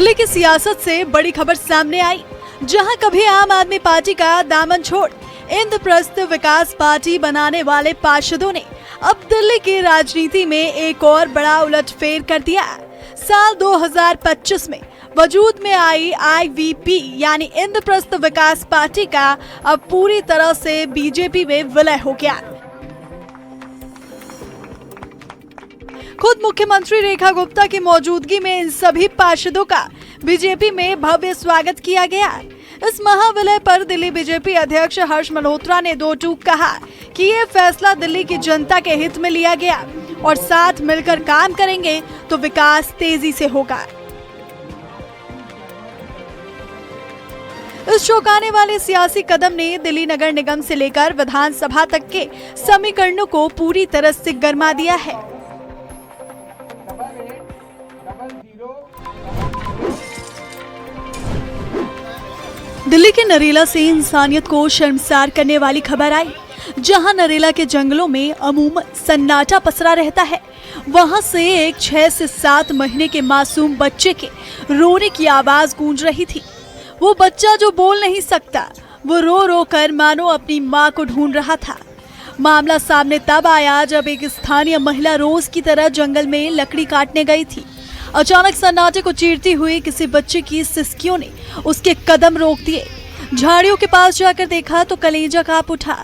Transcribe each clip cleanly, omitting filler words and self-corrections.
दिल्ली की सियासत से बड़ी खबर सामने आई, जहां कभी आम आदमी पार्टी का दामन छोड़ इंद्रप्रस्थ विकास पार्टी बनाने वाले पार्षदों ने अब दिल्ली की राजनीति में एक और बड़ा उलटफेर कर दिया। साल 2025 में वजूद में आई IVP यानी इंद्रप्रस्थ विकास पार्टी का अब पूरी तरह से बीजेपी में विलय हो गया। खुद मुख्यमंत्री रेखा गुप्ता की मौजूदगी में इन सभी पार्षदों का बीजेपी में भव्य स्वागत किया गया। इस महाविलय पर दिल्ली बीजेपी अध्यक्ष हर्ष मल्होत्रा ने दो टूक कहा कि ये फैसला दिल्ली की जनता के हित में लिया गया और साथ मिलकर काम करेंगे तो विकास तेजी से होगा। इस चौंकाने वाले सियासी कदम ने दिल्ली नगर निगम से लेकर विधानसभा तक के समीकरणों को पूरी तरह से गरमा दिया है। दिल्ली के नरेला से इंसानियत को शर्मसार करने वाली खबर आई। जहां नरेला के जंगलों में अमूमन सन्नाटा पसरा रहता है, वहां से एक 6 से 7 महीने के मासूम बच्चे के रोने की आवाज गूंज रही थी। वो बच्चा जो बोल नहीं सकता, वो रो रो कर मानो अपनी माँ को ढूंढ रहा था। मामला सामने तब आया जब एक स्थानीय महिला रोज की तरह जंगल में लकड़ी काटने गई थी। अचानक सन्नाटे को चीरती हुई किसी बच्चे की सिसकियों ने उसके कदम रोक दिए। झाड़ियों के पास जाकर देखा तो कलेजा कांप उठा।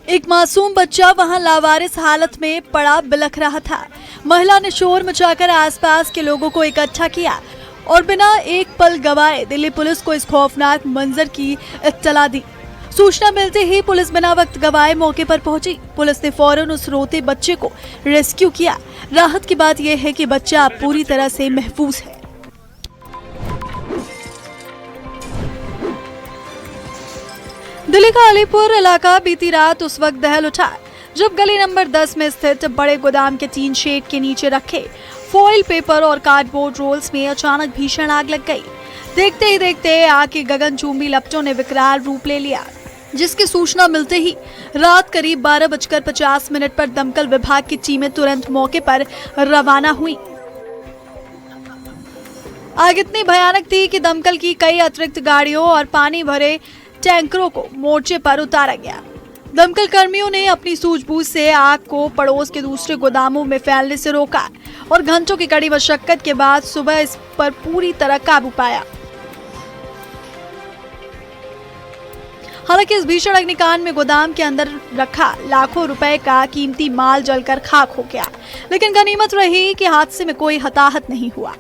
एक मासूम बच्चा वहां लावारिस हालत में पड़ा बिलख रहा था। महिला ने शोर मचाकर आसपास के लोगों को इकट्ठा किया और बिना एक पल गवाए दिल्ली पुलिस को इस खौफनाक मंजर की इत्तला दी। सूचना मिलते ही पुलिस बिना वक्त गवाए मौके पर पहुंची। पुलिस ने फौरन उस रोते बच्चे को रेस्क्यू किया। राहत की बात यह है कि बच्चा अब पूरी तरह से महफूज है। दिल्ली का अलीपुर इलाका बीती रात उस वक्त दहल उठा जब गली नंबर 10 में स्थित बड़े गोदाम के टीन शेड के नीचे रखे फॉइल पेपर और कार्डबोर्ड रोल्स में अचानक भीषण आग लग गई। देखते ही देखते आग की गगनचुंबी लपटों ने विकराल रूप ले लिया, जिसकी सूचना मिलते ही रात करीब 12:50 पर दमकल विभाग की टीमें तुरंत मौके पर रवाना हुई। आग इतनी भयानक थी कि दमकल की कई अतिरिक्त गाड़ियों और पानी भरे टैंकरों को मोर्चे पर उतारा गया। दमकल कर्मियों ने अपनी सूझबूझ से आग को पड़ोस के दूसरे गोदामों में फैलने से रोका और घंटों की कड़ी मशक्कत के बाद सुबह इस पर पूरी तरह काबू पाया। हालांकि इस भीषण अग्निकांड में गोदाम के अंदर रखा लाखों रुपए का कीमती माल जलकर खाक हो गया, लेकिन गनीमत रही कि हादसे में कोई हताहत नहीं हुआ।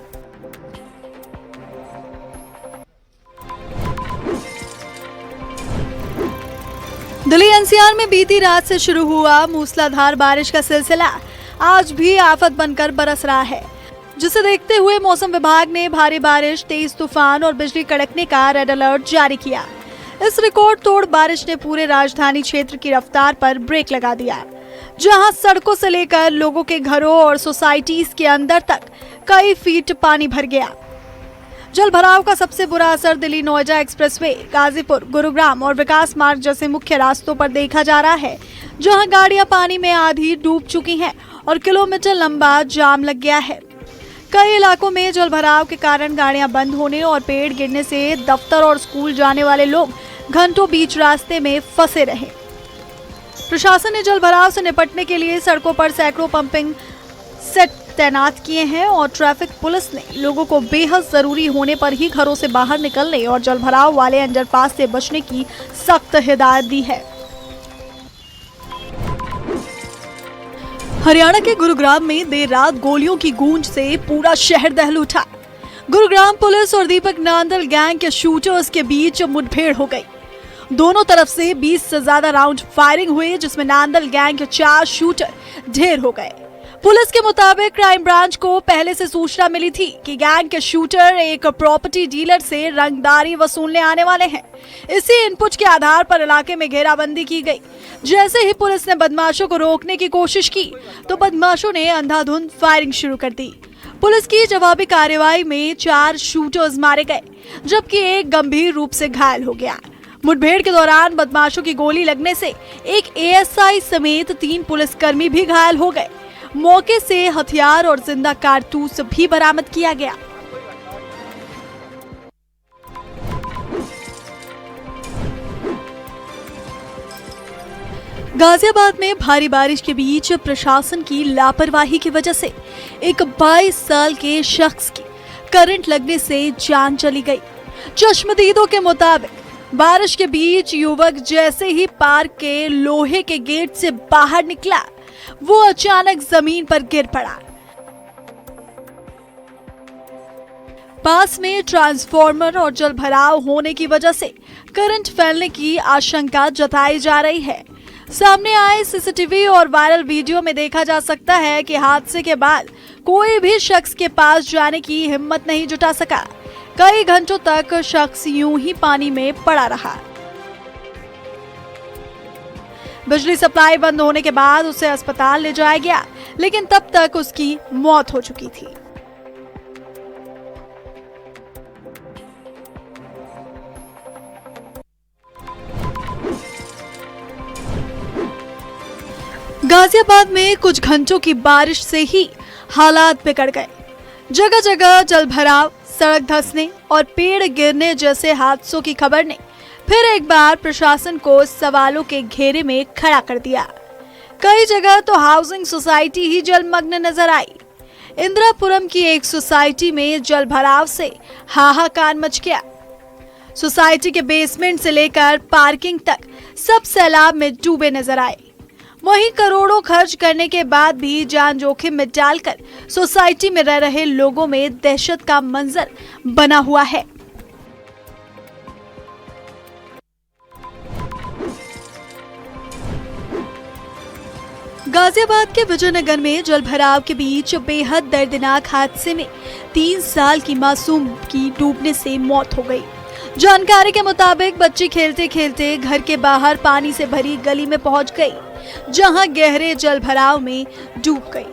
दिल्ली NCR में बीती रात से शुरू हुआ मूसलाधार बारिश का सिलसिला आज भी आफत बनकर बरस रहा है, जिसे देखते हुए मौसम विभाग ने भारी बारिश, तेज तूफान और बिजली कड़कने का रेड अलर्ट जारी किया। इस रिकॉर्ड तोड़ बारिश ने पूरे राजधानी क्षेत्र की रफ्तार पर ब्रेक लगा दिया, जहां सड़कों से लेकर लोगों के घरों और सोसाइटीज के अंदर तक कई फीट पानी भर गया। जल भराव का सबसे बुरा असर दिल्ली नोएडा एक्सप्रेसवे, गाजीपुर, गुरुग्राम और विकास मार्ग जैसे मुख्य रास्तों पर देखा जा रहा है, जहां गाड़ियां पानी में आधी डूब चुकी हैं और किलोमीटर लंबा जाम लग गया है। कई इलाकों में जल भराव के कारण गाड़ियां बंद होने और पेड़ गिरने से दफ्तर और स्कूल जाने वाले लोग घंटों बीच रास्ते में फंसे रहे। प्रशासन ने जल भराव से निपटने के लिए सड़कों पर सैकड़ों पंपिंग सेट तैनात किए हैं और ट्रैफिक पुलिस ने लोगों को बेहद जरूरी होने पर ही घरों से बाहर निकलने और जल भराव वाले अंडरपास से बचने की सख्त हिदायत दी है। हरियाणा के गुरुग्राम में देर रात गोलियों की गूंज से पूरा शहर दहल उठा। गुरुग्राम पुलिस और दीपक नांदल गैंग के शूटर्स के बीच मुठभेड़ हो गई। दोनों तरफ से 20 से ज्यादा राउंड फायरिंग हुई, जिसमें नांदल गैंग के 4 शूटर ढेर हो गए। पुलिस के मुताबिक क्राइम ब्रांच को पहले से सूचना मिली थी कि गैंग के शूटर एक प्रॉपर्टी डीलर से रंगदारी वसूलने आने वाले हैं। इसी इनपुट के आधार पर इलाके में घेराबंदी की गई। जैसे ही पुलिस ने बदमाशों को रोकने की कोशिश की तो बदमाशों ने अंधाधुंध फायरिंग शुरू कर दी। पुलिस की जवाबी कार्रवाई में 4 शूटर्स मारे गए, जबकि एक गंभीर रूप से घायल हो गया। मुठभेड़ के दौरान बदमाशों की गोली लगने से एक ASI समेत 3 पुलिसकर्मी भी घायल हो गए। मौके से हथियार और जिंदा कारतूस भी बरामद किया गया। गाजियाबाद में भारी बारिश के बीच प्रशासन की लापरवाही की वजह से एक 22 साल के शख्स की करंट लगने से जान चली गई। चश्मदीदों के मुताबिक बारिश के बीच युवक जैसे ही पार्क के लोहे के गेट से बाहर निकला, वो अचानक जमीन पर गिर पड़ा। पास में ट्रांसफार्मर और जलभराव होने की वजह से करंट फैलने की आशंका जताई जा रही है। सामने आए सीसीटीवी और वायरल वीडियो में देखा जा सकता है कि हादसे के बाद कोई भी शख्स के पास जाने की हिम्मत नहीं जुटा सका। कई घंटों तक शख्स यूं ही पानी में पड़ा रहा। बिजली सप्लाई बंद होने के बाद उसे अस्पताल ले जाया गया, लेकिन तब तक उसकी मौत हो चुकी थी। गाजियाबाद में कुछ घंटों की बारिश से ही हालात बिगड़ गए। जगह जगह जलभराव, सड़क धंसने और पेड़ गिरने जैसे हादसों की खबर ने फिर एक बार प्रशासन को सवालों के घेरे में खड़ा कर दिया। कई जगह तो हाउसिंग सोसाइटी ही जलमग्न नजर आई। इंदिरापुरम की एक सोसाइटी में जलभराव से हाहाकार मच गया। सोसाइटी के बेसमेंट से लेकर पार्किंग तक सब सैलाब में डूबे नजर आए। वहीं करोड़ों खर्च करने के बाद भी जान जोखिम में डालकर सोसाइटी में रह रहे लोगों में दहशत का मंजर बना हुआ है। गाजियाबाद के विजयनगर में जलभराव के बीच बेहद दर्दनाक हादसे में 3 साल की मासूम की डूबने से मौत हो गई। जानकारी के मुताबिक बच्ची खेलते खेलते घर के बाहर पानी से भरी गली में पहुंच गई, जहां गहरे जलभराव में डूब गई।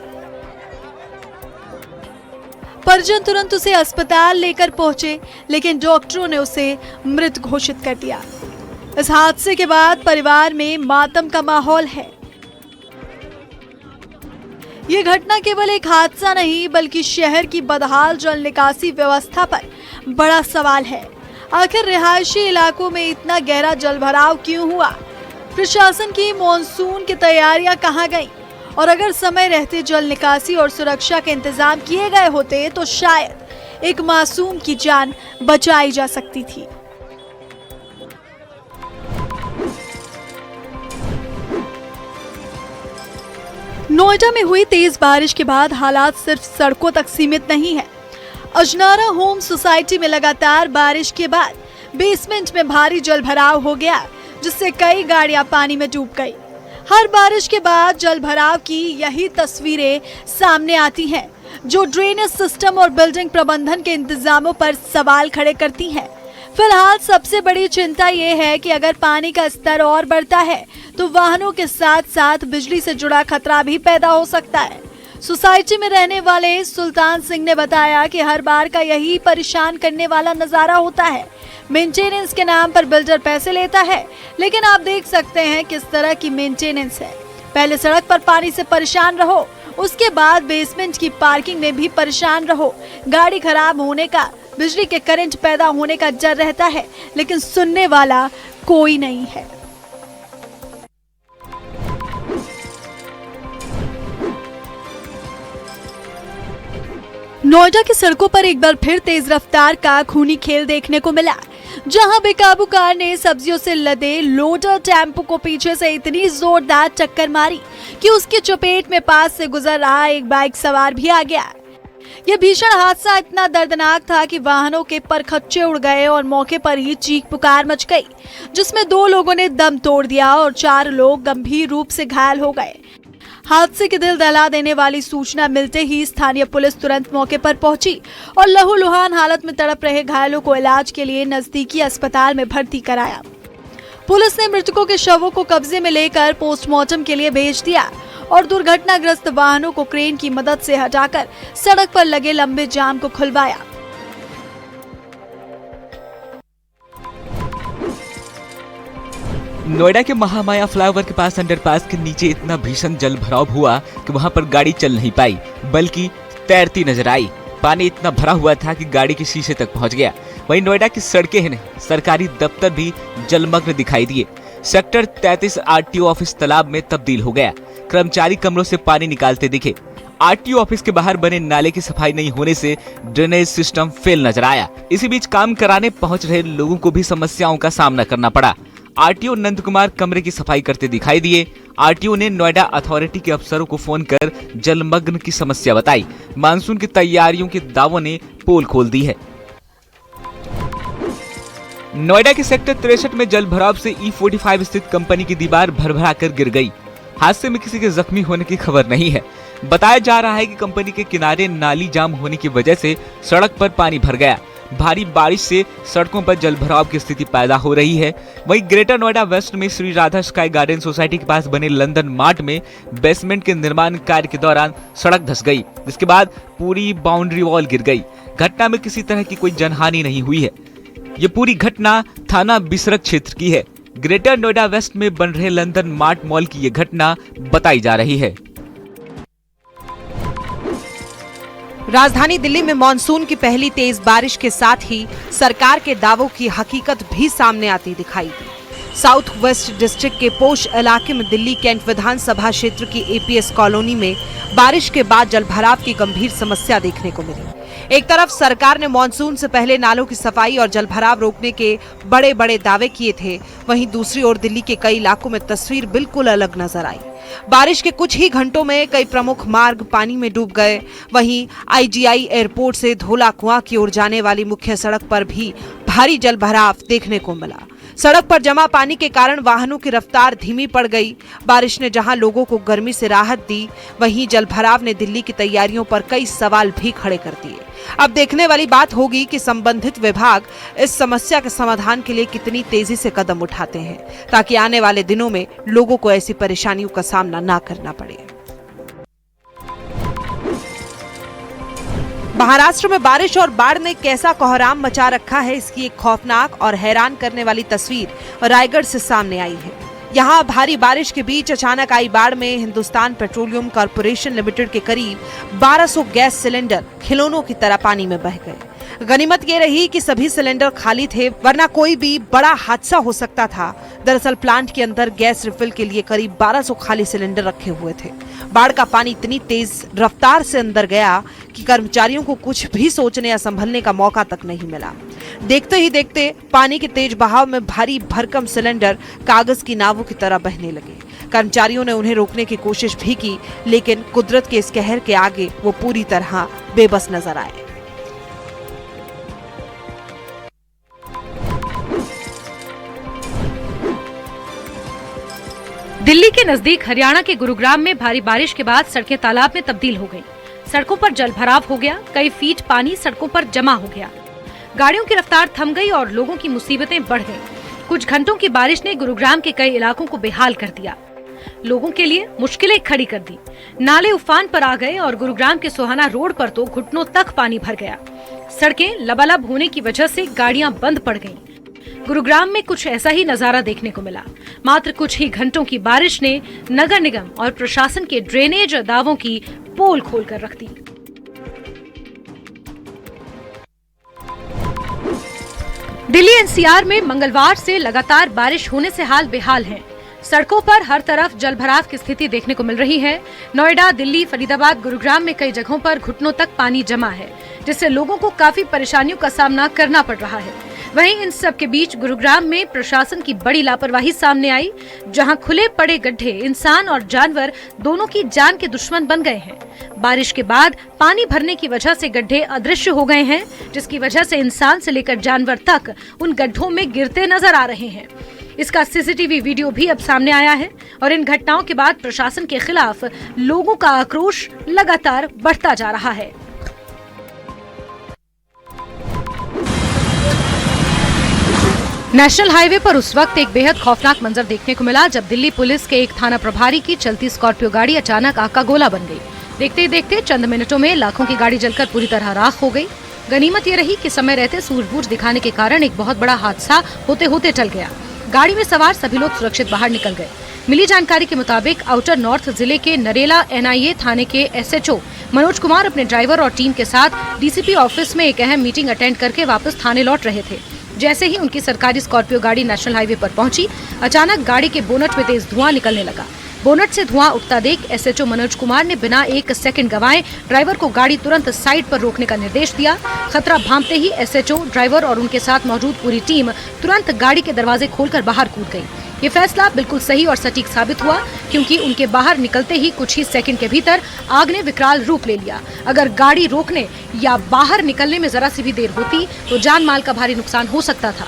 परिजन तुरंत उसे अस्पताल लेकर पहुंचे, लेकिन डॉक्टरों ने उसे मृत घोषित कर दिया। इस हादसे के बाद परिवार में मातम का माहौल है। ये घटना केवल एक हादसा नहीं, बल्कि शहर की बदहाल जल निकासी व्यवस्था पर बड़ा सवाल है। आखिर रिहायशी इलाकों में इतना गहरा जलभराव क्यों हुआ? प्रशासन की मॉनसून की तैयारियां कहां गईं? और अगर समय रहते जल निकासी और सुरक्षा के इंतजाम किए गए होते तो शायद एक मासूम की जान बचाई जा सकती थी। नोएडा में हुई तेज बारिश के बाद हालात सिर्फ सड़कों तक सीमित नहीं है। अजनारा होम सोसाइटी में लगातार बारिश के बाद बेसमेंट में भारी जलभराव हो गया, जिससे कई गाड़ियां पानी में डूब गई। हर बारिश के बाद जलभराव की यही तस्वीरें सामने आती हैं, जो ड्रेनेज सिस्टम और बिल्डिंग प्रबंधन के इंतजामों पर सवाल खड़े करती हैं। फिलहाल सबसे बड़ी चिंता ये है कि अगर पानी का स्तर और बढ़ता है तो वाहनों के साथ साथ बिजली से जुड़ा खतरा भी पैदा हो सकता है। सोसाइटी में रहने वाले सुल्तान सिंह ने बताया कि हर बार का यही परेशान करने वाला नजारा होता है। मेंटेनेंस के नाम पर बिल्डर पैसे लेता है, लेकिन आप देख सकते हैं किस तरह की मेंटेनेंस है। पहले सड़क पर पानी से परेशान रहो, उसके बाद बेसमेंट की पार्किंग में भी परेशान रहो। गाड़ी खराब होने का, बिजली के करंट पैदा होने का डर रहता है, लेकिन सुनने वाला कोई नहीं है। नोएडा की सड़कों पर एक बार फिर तेज रफ्तार का खूनी खेल देखने को मिला, जहां बेकाबू कार ने सब्जियों से लदे लोडर टेम्पो को पीछे से इतनी जोरदार टक्कर मारी कि उसकी चपेट में पास से गुजर रहा एक बाइक सवार भी आ गया। यह भीषण हादसा इतना दर्दनाक था कि वाहनों के परखच्चे उड़ गए और मौके पर ही चीख पुकार मच गई, जिसमें 2 लोगों ने दम तोड़ दिया और 4 लोग गंभीर रूप से घायल हो गए। हादसे की दिल दहला देने वाली सूचना मिलते ही स्थानीय पुलिस तुरंत मौके पर पहुंची और लहूलुहान हालत में तड़प रहे घायलों को इलाज के लिए नजदीकी अस्पताल में भर्ती कराया। पुलिस ने मृतकों के शवों को कब्जे में लेकर पोस्टमार्टम के लिए भेज दिया और दुर्घटनाग्रस्त वाहनों को क्रेन की मदद से हटाकर सड़क पर लगे लंबे जाम को खुलवाया। नोएडा के महामाया फ्लाईओवर के पास अंडरपास के नीचे इतना भीषण जल भराव हुआ कि वहां पर गाड़ी चल नहीं पाई, बल्कि तैरती नजर आई। पानी इतना भरा हुआ था कि गाड़ी के शीशे तक पहुंच गया। वहीं नोएडा की सड़कें ही नहीं, सरकारी दफ्तर भी जलमग्न दिखाई दिए। सेक्टर 33 आरटीओ ऑफिस तालाब में तब्दील हो गया। कर्मचारी कमरों से पानी निकालते दिखे। आरटीओ ऑफिस के बाहर बने नाले की सफाई नहीं होने से ड्रेनेज सिस्टम फेल नजर आया। इसी बीच काम कराने पहुंच रहे लोगों को भी समस्याओं का सामना करना पड़ा। आरटीओ नंद कुमार कमरे की सफाई करते दिखाई दिए। आरटीओ ने नोएडा अथॉरिटी के अफसरों को फोन कर जलमग्न की समस्या बताई। मानसून की तैयारियों के दावों ने पोल खोल दी है। नोएडा के सेक्टर 63 में जल भराव से E45 स्थित कंपनी की दीवार भरभरा कर गिर गई। हादसे में किसी के जख्मी होने की खबर नहीं है। बताया जा रहा है कि कंपनी के किनारे नाली जाम होने की वजह से सड़क पर पानी भर गया। भारी बारिश से सड़कों पर जल भराव की स्थिति पैदा हो रही है। वहीं ग्रेटर नोएडा वेस्ट में Shri Radha sky garden society के पास बने लंदन मार्ट में बेसमेंट के निर्माण कार्य के दौरान सड़क धंस गई, जिसके बाद पूरी बाउंड्री वॉल गिर गई। घटना में किसी तरह की कोई जनहानि नहीं हुई है। ये पूरी घटना थाना बिसरक क्षेत्र की है। ग्रेटर नोएडा वेस्ट में बन रहे लंदन मार्ट मॉल की ये घटना बताई जा रही है। राजधानी दिल्ली में मानसून की पहली तेज बारिश के साथ ही सरकार के दावों की हकीकत भी सामने आती दिखाई दी। साउथ वेस्ट डिस्ट्रिक्ट के पोश इलाके में दिल्ली कैंट विधानसभा क्षेत्र की एपीएस कॉलोनी में बारिश के बाद जलभराव की गंभीर समस्या देखने को मिली। एक तरफ सरकार ने मानसून से पहले नालों की सफाई और जलभराव रोकने के बड़े बड़े दावे किए थे, वहीं दूसरी ओर दिल्ली के कई इलाकों में तस्वीर बिल्कुल अलग नजर आई। बारिश के कुछ ही घंटों में कई प्रमुख मार्ग पानी में डूब गए। वहीं आईजीआई एयरपोर्ट से धोला कुआं की ओर जाने वाली मुख्य सड़क पर भी भारी जलभराव देखने को मिला। सड़क पर जमा पानी के कारण वाहनों की रफ्तार धीमी पड़ गई। बारिश ने जहां लोगों को गर्मी से राहत दी, वहीं जलभराव ने दिल्ली की तैयारियों पर कई सवाल भी खड़े कर दिए। अब देखने वाली बात होगी कि संबंधित विभाग इस समस्या के समाधान के लिए कितनी तेजी से कदम उठाते हैं, ताकि आने वाले दिनों में लोगों को ऐसी परेशानियों का सामना ना करना पड़े। महाराष्ट्र में बारिश और बाढ़ ने कैसा कोहराम मचा रखा है, इसकी एक खौफनाक और हैरान करने वाली तस्वीर रायगढ़ से सामने आई है। यहाँ भारी बारिश के बीच अचानक आई बाढ़ में हिंदुस्तान पेट्रोलियम कॉर्पोरेशन लिमिटेड के करीब 1200 गैस सिलेंडर खिलौनों की तरह पानी में बह गए। गनीमत ये रही कि सभी सिलेंडर खाली थे, वरना कोई भी बड़ा हादसा हो सकता था। दरअसल प्लांट के अंदर गैस रिफिल के लिए करीब 1200 खाली सिलेंडर रखे हुए थे। बाढ़ का पानी इतनी तेज रफ्तार से अंदर गया कि कर्मचारियों को कुछ भी सोचने या संभलने का मौका तक नहीं मिला। देखते ही देखते पानी के तेज बहाव में भारी भरकम सिलेंडर कागज की नावों की तरह बहने लगे। कर्मचारियों ने उन्हें रोकने की कोशिश भी की, लेकिन कुदरत के इस कहर के आगे वो पूरी तरह बेबस नजर आए। दिल्ली के नजदीक हरियाणा के गुरुग्राम में भारी बारिश के बाद सड़कें तालाब में तब्दील हो गईं। सड़कों पर जलभराव हो गया, कई फीट पानी सड़कों पर जमा हो गया। गाड़ियों की रफ्तार थम गई और लोगों की मुसीबतें बढ़ गईं। कुछ घंटों की बारिश ने गुरुग्राम के कई इलाकों को बेहाल कर दिया, लोगों के लिए मुश्किलें खड़ी कर दी। नाले उफान पर आ गए और गुरुग्राम के सोहाना रोड पर तो घुटनों तक पानी भर गया। सड़कें लबालब होने की वजह से गाड़ियां बंद पड़ गईं। गुरुग्राम में कुछ ऐसा ही नजारा देखने को मिला। मात्र कुछ ही घंटों की बारिश ने नगर निगम और प्रशासन के ड्रेनेज दावों की पोल खोल कर रख दी। दिल्ली एनसीआर में मंगलवार से लगातार बारिश होने से हाल बेहाल है। सड़कों पर हर तरफ जलभराव की स्थिति देखने को मिल रही है। नोएडा, दिल्ली, फरीदाबाद, गुरुग्राम में कई जगहों पर घुटनों तक पानी जमा है, जिससे लोगों को काफी परेशानियों का सामना करना पड़ रहा है। वहीं इन सब के बीच गुरुग्राम में प्रशासन की बड़ी लापरवाही सामने आई, जहां खुले पड़े गड्ढे इंसान और जानवर दोनों की जान के दुश्मन बन गए हैं। बारिश के बाद पानी भरने की वजह से गड्ढे अदृश्य हो गए हैं, जिसकी वजह से इंसान से लेकर जानवर तक उन गड्ढों में गिरते नजर आ रहे हैं। इसका सीसीटीवी वीडियो भी अब सामने आया है और इन घटनाओं के बाद प्रशासन के खिलाफ लोगों का आक्रोश लगातार बढ़ता जा रहा है। नेशनल हाईवे पर उस वक्त एक बेहद खौफनाक मंजर देखने को मिला जब दिल्ली पुलिस के एक थाना प्रभारी की चलती स्कॉर्पियो गाड़ी अचानक आग का गोला बन गई। देखते ही देखते चंद मिनटों में लाखों की गाड़ी जलकर पूरी तरह राख हो गई। गनीमत ये रही कि समय रहते सूझबूझ दिखाने के कारण एक बहुत बड़ा हादसा होते होते टल गया। गाड़ी में सवार सभी लोग सुरक्षित बाहर निकल गए। मिली जानकारी के मुताबिक आउटर नॉर्थ जिले के नरेला एनआईए थाने के एसएचओ मनोज कुमार अपने ड्राइवर और टीम के साथ डीसीपी ऑफिस में एक अहम मीटिंग अटेंड करके वापस थाने लौट रहे थे। जैसे ही उनकी सरकारी स्कॉर्पियो गाड़ी नेशनल हाईवे पर पहुंची, अचानक गाड़ी के बोनट में तेज धुआं निकलने लगा। बोनट से धुआं उठता देख एसएचओ मनोज कुमार ने बिना एक सेकंड गंवाए ड्राइवर को गाड़ी तुरंत साइड पर रोकने का निर्देश दिया। खतरा भांपते ही एसएचओ, ड्राइवर और उनके साथ मौजूद पूरी टीम तुरंत गाड़ी के दरवाजे खोलकर बाहर कूद गई। ये फैसला बिल्कुल सही और सटीक साबित हुआ, क्योंकि उनके बाहर निकलते ही कुछ ही सेकंड के भीतर आग ने विकराल रूप ले लिया। अगर गाड़ी रोकने या बाहर निकलने में जरा सी भी देर होती तो जान माल का भारी नुकसान हो सकता था।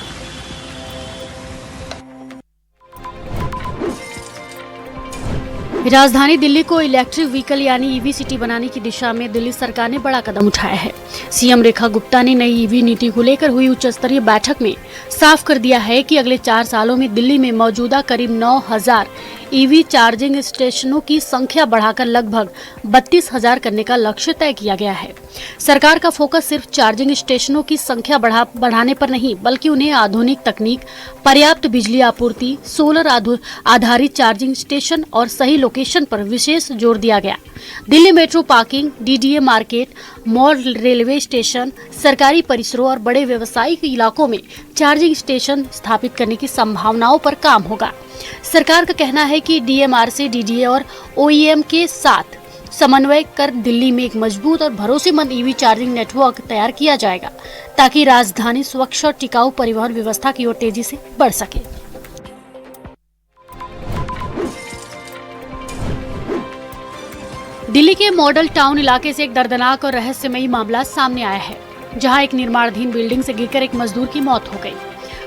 राजधानी दिल्ली को इलेक्ट्रिक व्हीकल यानी ईवी सिटी बनाने की दिशा में दिल्ली सरकार ने बड़ा कदम उठाया है। सीएम रेखा गुप्ता ने नई ईवी नीति को लेकर हुई उच्च स्तरीय बैठक में साफ कर दिया है कि अगले 4 सालों में दिल्ली में मौजूदा करीब 9,000 ईवी चार्जिंग स्टेशनों की संख्या बढ़ाकर लगभग 32,000 करने का लक्ष्य तय किया गया है। सरकार का फोकस सिर्फ चार्जिंग स्टेशनों की संख्या बढ़ाने पर नहीं, बल्कि उन्हें आधुनिक तकनीक, पर्याप्त बिजली आपूर्ति, सोलर आधारित चार्जिंग स्टेशन और सही लोकेशन पर विशेष जोर दिया गया। Delhi metro parking, DDA market, mall, railway station, सरकारी परिसरों और बड़े व्यावसायिक इलाकों में चार्जिंग स्टेशन स्थापित करने की संभावनाओं पर काम होगा। सरकार का कहना है कि डीएमआरसी, डीडीए और ओईएम के साथ समन्वय कर दिल्ली में एक मजबूत और भरोसेमंद ईवी चार्जिंग नेटवर्क तैयार किया जाएगा, ताकि राजधानी स्वच्छ और टिकाऊ परिवहन व्यवस्था की ओर तेजी से बढ़ सके। दिल्ली के मॉडल टाउन इलाके से एक दर्दनाक और रहस्यमयी मामला सामने आया है, जहां एक निर्माणाधीन बिल्डिंग से गिरकर एक मजदूर की मौत हो गई।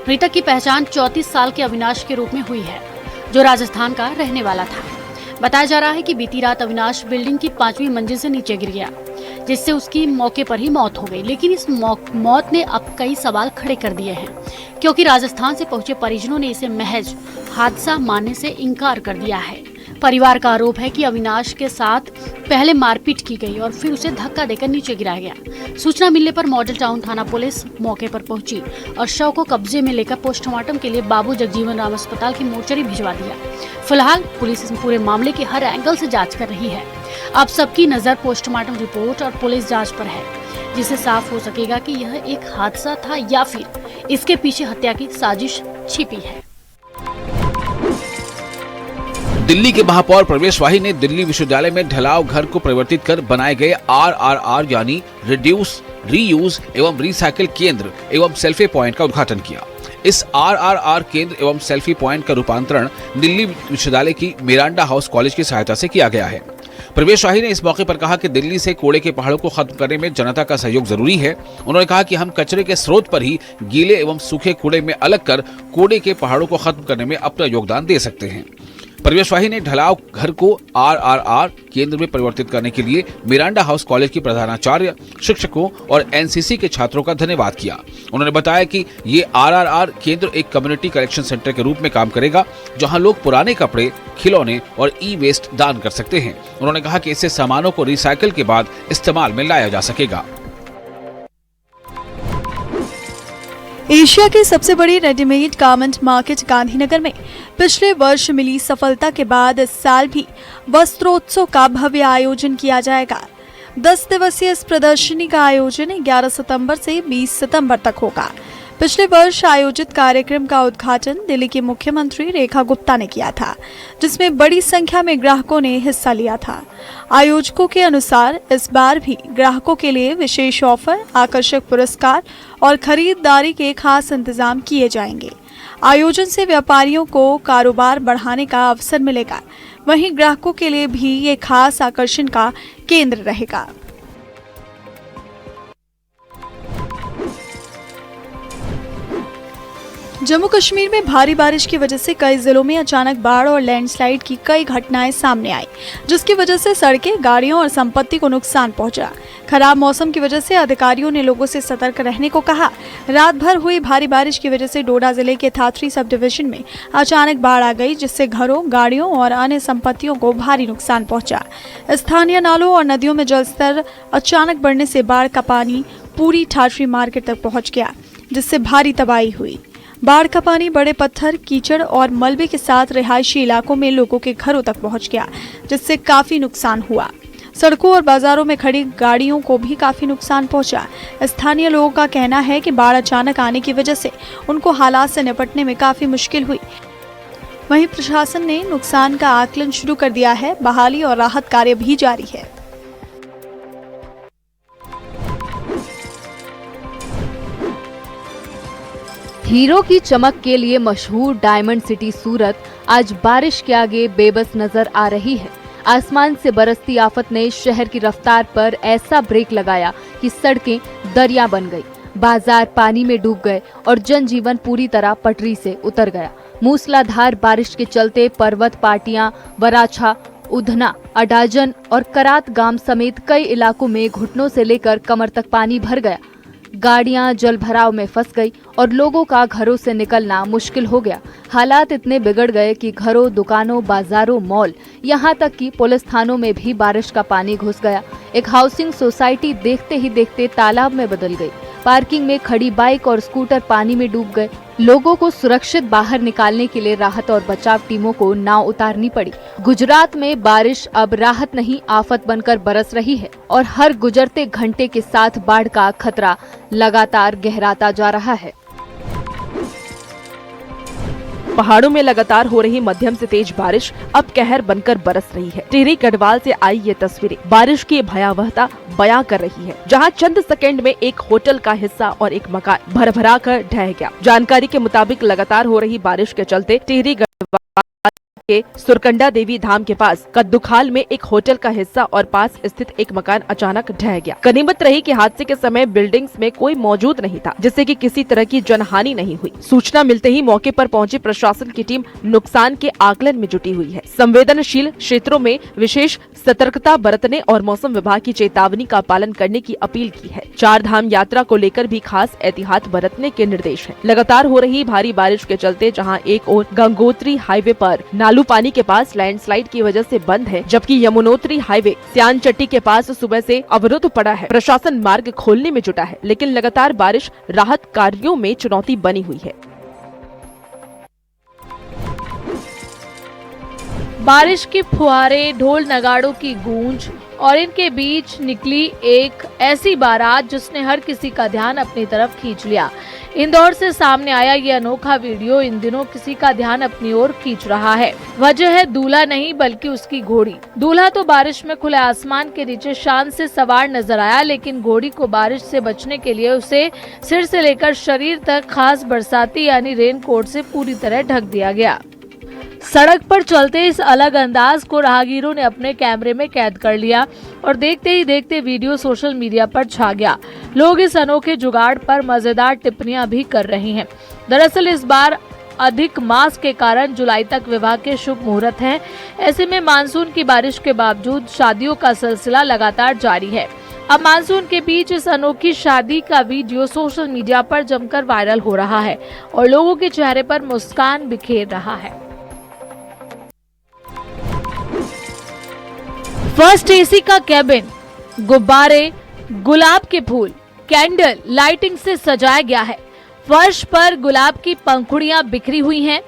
मृतक की पहचान 34 साल के अविनाश के रूप में हुई है, जो राजस्थान का रहने वाला था। बताया जा रहा है कि बीती रात अविनाश बिल्डिंग की 5वीं मंजिल से नीचे गिर गया, जिससे उसकी मौके पर ही मौत हो गई। लेकिन इस मौत ने अब कई सवाल खड़े कर दिए हैं, क्योंकि राजस्थान से पहुंचे परिजनों ने इसे महज हादसा मानने से इनकार कर दिया है। परिवार का आरोप है कि अविनाश के साथ पहले मारपीट की गई और फिर उसे धक्का देकर नीचे गिराया गया। सूचना मिलने पर मॉडल टाउन थाना पुलिस मौके पर पहुंची और शव को कब्जे में लेकर पोस्टमार्टम के लिए बाबू जगजीवन राम अस्पताल की मोर्चरी भिजवा दिया। फिलहाल पुलिस इस पूरे मामले की हर एंगल से जांच कर रही है। अब सबकी नजर पोस्टमार्टम रिपोर्ट और पुलिस जांच पर है, जिससे साफ हो सकेगा कि यह एक हादसा था या फिर इसके पीछे हत्या की साजिश छिपी है। दिल्ली के महापौर प्रवेश वाही ने दिल्ली विश्वविद्यालय में ढलाव घर को परिवर्तित कर बनाए गए RRR यानी रिड्यूस, रीयूज एवं रिसाइकिल केंद्र एवं सेल्फी पॉइंट का उद्घाटन किया। इस RRR केंद्र एवं सेल्फी पॉइंट का रूपांतरण दिल्ली विश्वविद्यालय की मिरांडा हाउस कॉलेज की सहायता से किया गया है। प्रवेश वाही ने इस मौके पर कहा कि दिल्ली से कूड़े के पहाड़ों को खत्म करने में जनता का सहयोग जरूरी है। उन्होंने कहा कि हम कचरे के स्रोत पर ही गीले एवं सूखे कूड़े में अलग कर कूड़े के पहाड़ों को खत्म करने में अपना योगदान दे सकते हैं। प्रवेश वाही ने ढलाव घर को RRR केंद्र में परिवर्तित करने के लिए मिरांडा हाउस कॉलेज की प्रधानाचार्य, शिक्षकों और NCC के छात्रों का धन्यवाद किया। उन्होंने बताया कि ये RRR केंद्र एक कम्युनिटी कलेक्शन सेंटर के रूप में काम करेगा, जहां लोग पुराने कपड़े, खिलौने और ई-वेस्ट दान कर सकते हैं। उन्होंने कहा कि इससे सामानों को रिसाइकिल के बाद इस्तेमाल में लाया जा सकेगा। एशिया की सबसे बड़ी रेडीमेड गारमेंट मार्केट गांधीनगर में पिछले वर्ष मिली सफलता के बाद इस साल भी वस्त्रोत्सव का भव्य आयोजन किया जाएगा। 10 दिवसीय इस प्रदर्शनी का आयोजन 11 सितंबर से 20 सितंबर तक होगा। पिछले वर्ष आयोजित कार्यक्रम का उद्घाटन दिल्ली की मुख्यमंत्री रेखा गुप्ता ने किया था, जिसमें बड़ी संख्या में ग्राहकों ने हिस्सा लिया था। आयोजकों के अनुसार इस बार भी ग्राहकों के लिए विशेष ऑफर, आकर्षक पुरस्कार और खरीदारी के खास इंतजाम किए जाएंगे। आयोजन से व्यापारियों को कारोबार बढ़ाने का अवसर मिलेगा, वहीं ग्राहकों के लिए भी ये खास आकर्षण का केंद्र रहेगा। जम्मू कश्मीर में भारी बारिश की वजह से कई जिलों में अचानक बाढ़ और लैंडस्लाइड की कई घटनाएं सामने आई, जिसकी वजह से सड़कें, गाड़ियों और संपत्ति को नुकसान पहुंचा। खराब मौसम की वजह से अधिकारियों ने लोगों से सतर्क रहने को कहा। रात भर हुई भारी बारिश की वजह से डोडा जिले के थाथरी सब डिवीजन में अचानक बाढ़ आ गई, जिससे घरों, गाड़ियों और अन्य संपत्तियों को भारी नुकसान पहुंचा। स्थानीय नालों और नदियों में जलस्तर अचानक बढ़ने से बाढ़ का पानी पूरी थाथरी मार्केट तक पहुंच गया, जिससे भारी तबाही हुई। बाढ़ का पानी बड़े पत्थर, कीचड़ और मलबे के साथ रिहायशी इलाकों में लोगों के घरों तक पहुंच गया, जिससे काफी नुकसान हुआ। सड़कों और बाजारों में खड़ी गाड़ियों को भी काफी नुकसान पहुंचा। स्थानीय लोगों का कहना है कि बाढ़ अचानक आने की वजह से उनको हालात से निपटने में काफी मुश्किल हुई। वहीं प्रशासन ने नुकसान का आकलन शुरू कर दिया है। बहाली और राहत कार्य भी जारी है। हीरो की चमक के लिए मशहूर डायमंड सिटी सूरत आज बारिश के आगे बेबस नजर आ रही है। आसमान से बरसती आफत ने शहर की रफ्तार पर ऐसा ब्रेक लगाया कि सड़कें दरिया बन गई, बाजार पानी में डूब गए और जनजीवन पूरी तरह पटरी से उतर गया। मूसलाधार बारिश के चलते पर्वत पाटियां, वराछा, उधना, अडाजन और करात गांव समेत कई इलाकों में घुटनों से लेकर कमर तक पानी भर गया। गाड़ियां जल भराव में फंस गई और लोगों का घरों से निकलना मुश्किल हो गया। हालात इतने बिगड़ गए कि घरों, दुकानों, बाजारों, मॉल, यहां तक कि पुलिस थानों में भी बारिश का पानी घुस गया। एक हाउसिंग सोसाइटी देखते ही देखते तालाब में बदल गई। पार्किंग में खड़ी बाइक और स्कूटर पानी में डूब गए। लोगों को सुरक्षित बाहर निकालने के लिए राहत और बचाव टीमों को नाव उतारनी पड़ी। गुजरात में बारिश अब राहत नहीं, आफत बनकर बरस रही है और हर गुजरते घंटे के साथ बाढ़ का खतरा लगातार गहराता जा रहा है। पहाड़ों में लगातार हो रही मध्यम से तेज बारिश अब कहर बनकर बरस रही है। टिहरी गढ़वाल से आई ये तस्वीरें बारिश की भयावहता बयां कर रही है, जहां चंद सेकंड में एक होटल का हिस्सा और एक मकान भरभरा कर ढह गया। जानकारी के मुताबिक लगातार हो रही बारिश के चलते टिहरी गढ़वाल के सुरकंडा देवी धाम के पास कद्दूखाल में एक होटल का हिस्सा और पास स्थित एक मकान अचानक ढह गया। गनीमत रही कि हादसे के समय बिल्डिंग्स में कोई मौजूद नहीं था, जिससे कि किसी तरह की जनहानि नहीं हुई। सूचना मिलते ही मौके पर पहुंची प्रशासन की टीम नुकसान के आकलन में जुटी हुई है। संवेदनशील क्षेत्रों में विशेष सतर्कता बरतने और मौसम विभाग की चेतावनी का पालन करने की अपील की है। 4 धाम यात्रा को लेकर भी खास एहतियात बरतने के निर्देश हैं। लगातार हो रही भारी बारिश के चलते जहां एक ओर गंगोत्री हाईवे पर नालू पानी के पास लैंडस्लाइड की वजह से बंद है, जबकि यमुनोत्री हाईवे सियानचट्टी के पास सुबह से अवरुद्ध पड़ा है। प्रशासन मार्ग खोलने में जुटा है, लेकिन लगातार बारिश राहत कार्यों में चुनौती बनी हुई है। बारिश की फुहारें, ढोल नगाड़ों की गूंज और इनके बीच निकली एक ऐसी बारात जिसने हर किसी का ध्यान अपनी तरफ खींच लिया। इंदौर से सामने आया ये अनोखा वीडियो इन दिनों किसी का ध्यान अपनी ओर खींच रहा है। वजह है दूल्हा नहीं बल्कि उसकी घोड़ी। दूल्हा तो बारिश में खुले आसमान के नीचे शान से सवार नजर आया, लेकिन घोड़ी को बारिश से बचने के लिए उसे सिर से लेकर शरीर तक खास बरसाती यानी रेनकोट से पूरी तरह ढक दिया गया। सड़क पर चलते इस अलग अंदाज को राहगीरों ने अपने कैमरे में कैद कर लिया और देखते ही देखते वीडियो सोशल मीडिया पर छा गया। लोग इस अनोखे जुगाड़ पर मजेदार टिप्पणियां भी कर रहे हैं। दरअसल इस बार अधिक मास के कारण जुलाई तक विवाह के शुभ मुहूर्त हैं। ऐसे में मानसून की बारिश के बावजूद शादियों का सिलसिला लगातार जारी है। अब मानसून के बीच इस अनोखी शादी का वीडियो सोशल मीडिया पर जमकर वायरल हो रहा है और लोगों के चेहरे पर मुस्कान बिखेर रहा है। फर्स्ट एसी का केबिन गुब्बारे, गुलाब के फूल, कैंडल, लाइटिंग से सजाया गया है। फर्श पर गुलाब की पंखुड़ियां बिखरी हुई हैं।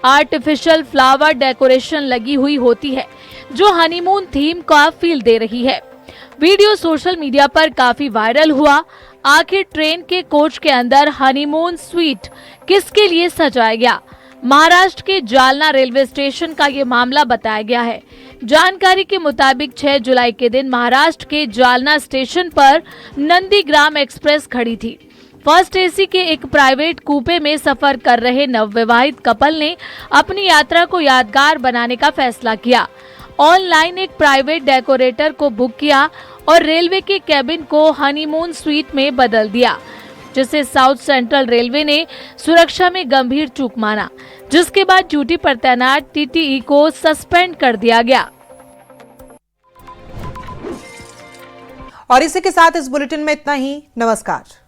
आर्टिफिशियल फ्लावर डेकोरेशन लगी हुई होती है जो हनीमून थीम का फील दे रही है। वीडियो सोशल मीडिया पर काफी वायरल हुआ। आखिर ट्रेन के कोच के अंदर हनीमून स्वीट किसके लिए सजाया गया? महाराष्ट्र के जालना रेलवे स्टेशन का ये मामला बताया गया है। जानकारी के मुताबिक 6 जुलाई के दिन महाराष्ट्र के जालना स्टेशन पर नंदीग्राम एक्सप्रेस खड़ी थी। फर्स्ट एसी के एक प्राइवेट कूपे में सफर कर रहे नवविवाहित कपल ने अपनी यात्रा को यादगार बनाने का फैसला किया। ऑनलाइन एक प्राइवेट डेकोरेटर को बुक किया और रेलवे के केबिन को हनीमून स्वीट में बदल दिया, जिसे साउथ सेंट्रल रेलवे ने सुरक्षा में गंभीर चूक माना, जिसके बाद ड्यूटी पर तैनात टीटीई को सस्पेंड कर दिया गया। और इसी के साथ इस बुलेटिन में इतना ही। नमस्कार।